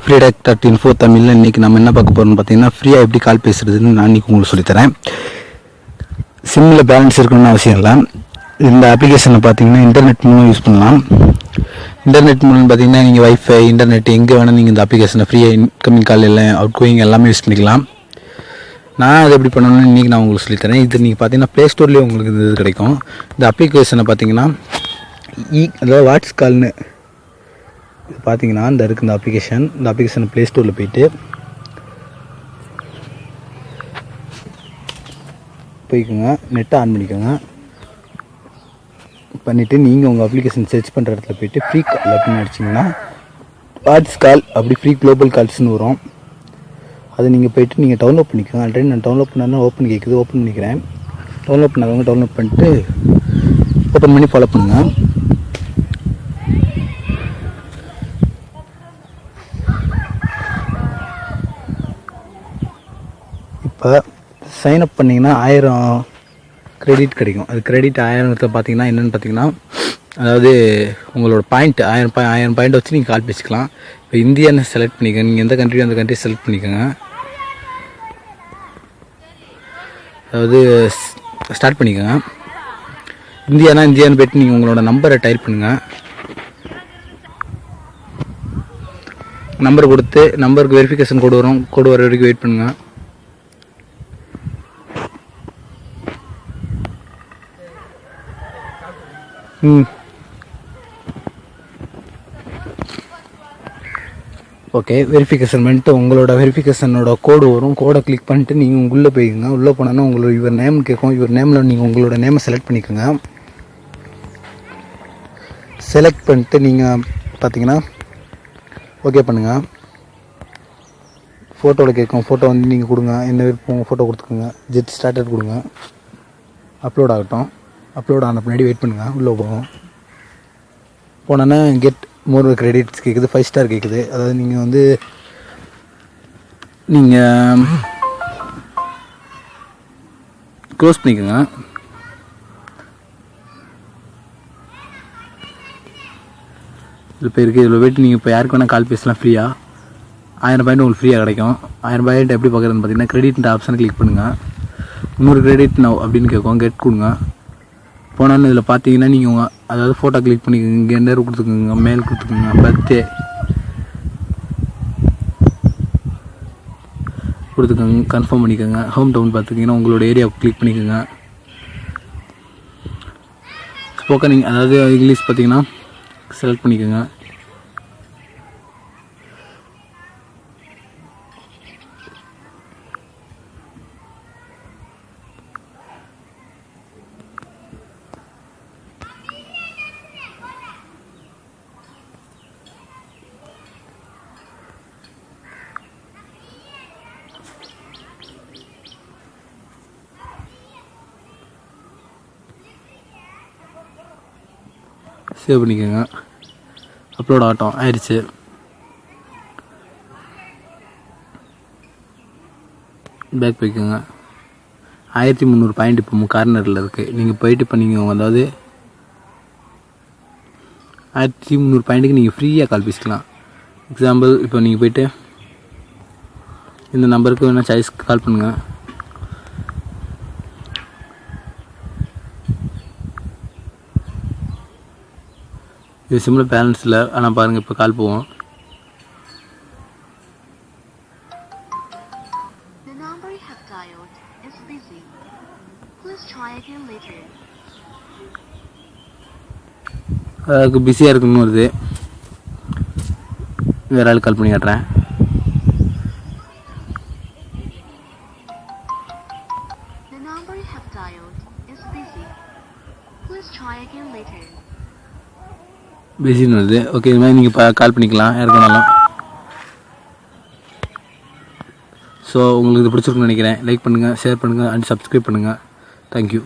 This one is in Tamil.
freedeck.info தமிழில் இன்றைக்கி நம்ம என்ன பார்க்க போகிறோம்னு பார்த்தீங்கன்னா ஃப்ரீயாக எப்படி கால் பேசுகிறதுன்னு நான் இன்றைக்கி உங்களுக்கு சொல்லித்தரேன். சிம்மில் பேலன்ஸ் இருக்கணும்னு அவசியம் இல்லை. இந்த அப்ளிகேஷனை பார்த்தீங்கன்னா இன்டர்நெட் மூலம் யூஸ் பண்ணலாம். இன்டர்நெட் மூலம் பார்த்தீங்கன்னா நீங்கள் வைஃபை இன்டர்நெட் எங்கே வேணால் நீங்கள் இந்த அப்ளிகேஷனை ஃப்ரீயாக இன்கமிங் கால் எல்லாம் அவுட் கோயிங் எல்லாமே யூஸ் பண்ணிக்கலாம். நான் அது எப்படி பண்ணணும்னு இன்றைக்கி நான் உங்களுக்கு சொல்லித்தரேன். இது நீங்கள் பார்த்தீங்கன்னா ப்ளே ஸ்டோர்லேயே உங்களுக்கு இது கிடைக்கும். இந்த அப்ளிகேஷனை பார்த்தீங்கன்னா அதாவது வாட்ஸ் கால்னு இது பார்த்தீங்கன்னா இந்த இருக்குது இந்த அப்ளிகேஷனை ப்ளே ஸ்டோரில் போய்க்குங்க, நெட்டை ஆன் பண்ணிவிட்டு நீங்கள் உங்கள் அப்ளிகேஷன் சர்ச் பண்ணுற இடத்துல போய்ட்டு ஃப்ரீ கால் அப்படின்னு அடிச்சிங்கன்னா வாட்ஸ் கால் அப்படி ஃப்ரீ குளோபல் கால்ஸ்னு வரும். அதை நீங்கள் போய்ட்டு நீங்கள் டவுன்லோட் பண்ணிக்கோங்க. ஆல்ரெடி நான் டவுன்லோட் பண்ணால் ஓப்பன் கேட்குது, ஓப்பன் பண்ணிக்கிறேன். டவுன்லோட் பண்ணாதவங்க டவுன்லோட் பண்ணிட்டு ஓப்பன் பண்ணி ஃபாலோ பண்ணுங்கள். இப்போ சைன்அப் பண்ணிங்கன்னா 1000 கிரெடிட் கிடைக்கும். அது கிரெடிட் 1000 பார்த்தீங்கன்னா என்னென்னு பார்த்தீங்கன்னா, அதாவது உங்களோட பாயிண்ட் 1000 பாயிண்ட் வச்சு நீங்கள் கால் பேசிக்கலாம். இப்போ இந்தியான்னு செலக்ட் பண்ணிக்கோங்க. நீங்கள் எந்த கண்ட்ரி அந்த கண்ட்ரி செலக்ட் பண்ணிக்கோங்க. அதாவது ஸ்டார்ட் பண்ணிக்கோங்க. இந்தியான்னு போய்ட்டு நீங்கள் உங்களோட நம்பரை டைப் பண்ணுங்கள். நம்பர் கொடுத்து நம்பருக்கு வெரிஃபிகேஷன் கோடு வரும். கோடு வர வரைக்கும் வெயிட் பண்ணுங்கள். ஓகே, வெரிஃபிகேஷன் பண்ணிட்டு உங்களோட வெரிஃபிகேஷனோட கோடு வரும். கோடை கிளிக் பண்ணிட்டு நீங்கள் உள்ளே போய்க்குங்க. உள்ளே போனோன்னா உங்களோட யுவர் நேம் கேட்கும். யுவர் நேமில் நீங்கள் உங்களோட நேமை செலக்ட் பண்ணிக்கோங்க. செலக்ட் பண்ணிட்டு நீங்கள் பார்த்தீங்கன்னா ஓகே பண்ணுங்கள். ஃபோட்டோவில் கேட்கும். ஃபோட்டோ வந்து நீங்கள் கொடுங்க. என்ன விருப்பம் ஃபோட்டோ கொடுத்துக்கோங்க. ஜெட் ஸ்டார்டர் கொடுங்க. அப்லோட் ஆகட்டும். அப்லோட் ஆன பின்னாடி வெயிட் பண்ணுங்கள். உள்ளே போகும். போனோன்னா கெட் மோர் கிரெடிட்ஸ் கேட்குது. 5 ஸ்டார் கேட்குது. அதாவது நீங்கள் வந்து நீங்கள் க்ளோஸ் பண்ணிக்கோங்க. இதில் இப்போ இருக்குது. இதில் போய்ட்டு நீங்கள் இப்போ யாருக்கு வேணால் கால் பேசலாம் ஃப்ரீயாக. 1000 பாயிண்ட் உங்களுக்கு ஃப்ரீயாக கிடைக்கும். 1000 பாயிண்ட் எப்படி பார்க்குறதுன்னு பார்த்தீங்கன்னா கிரெடிட் ஆப்ஷனை கிளிக் பண்ணுங்கள். 100 கிரெடிட் நவ் அப்படின்னு கேட்கும். கெட் கொடுங்க. போனான்னு இதில் பார்த்தீங்கன்னா நீங்கள் உங்கள் அதாவது ஃபோட்டோ கிளிக் பண்ணிக்கோங்க. ஜெண்டர் கொடுத்துக்கோங்க, மேல் கொடுத்துக்கோங்க, பர்த்டே கொடுத்துக்கோங்க, கன்ஃபார்ம் பண்ணிக்கோங்க. ஹோம் டவுன் பார்த்துக்கிங்கன்னா உங்களோட ஏரியாவை கிளிக் பண்ணிக்கோங்க. ஸ்போக்கன் அதாவது இங்கிலீஷ் பார்த்தீங்கன்னா செலக்ட் பண்ணிக்கோங்க. சேவ் பண்ணிக்கோங்க. அப்லோட் ஆகட்டும். ஆயிடுச்சு. பேக் போய்க்கோங்க. 1300 பாயிண்ட் இப்போ கார்னரில் இருக்குது. நீங்கள் போயிட்டு இப்போ நீங்கள் அதாவது 1300 பாயிண்ட்டுக்கு நீங்கள் ஃப்ரீயாக கால் பேசிக்கலாம். எக்ஸாம்பிள் இப்போ நீங்கள் போய்ட்டு இந்த நம்பருக்கு வேணால் சாய்ஸ்க்கு கால் பண்ணுங்கள். இது சிம்மில் பேலன்ஸ் இல்லை. ஆனால் பாருங்கள் இப்போ கால் போவோம். அதுக்கு பிஸியாக இருக்குன்னு வருது. வேறு ஆள் கால் பண்ணி காட்டுறேன். பிஸின்னு வருது. ஓகே, இது மாதிரி நீங்கள் கால் பண்ணிக்கலாம் யாருக்குனாலும். ஸோ உங்களுக்கு இது பிடிச்சிருக்குன்னு நினைக்கிறேன். லைக் பண்ணுங்கள், ஷேர் பண்ணுங்கள் அண்ட் சப்ஸ்கிரைப் பண்ணுங்கள். தேங்க்யூ.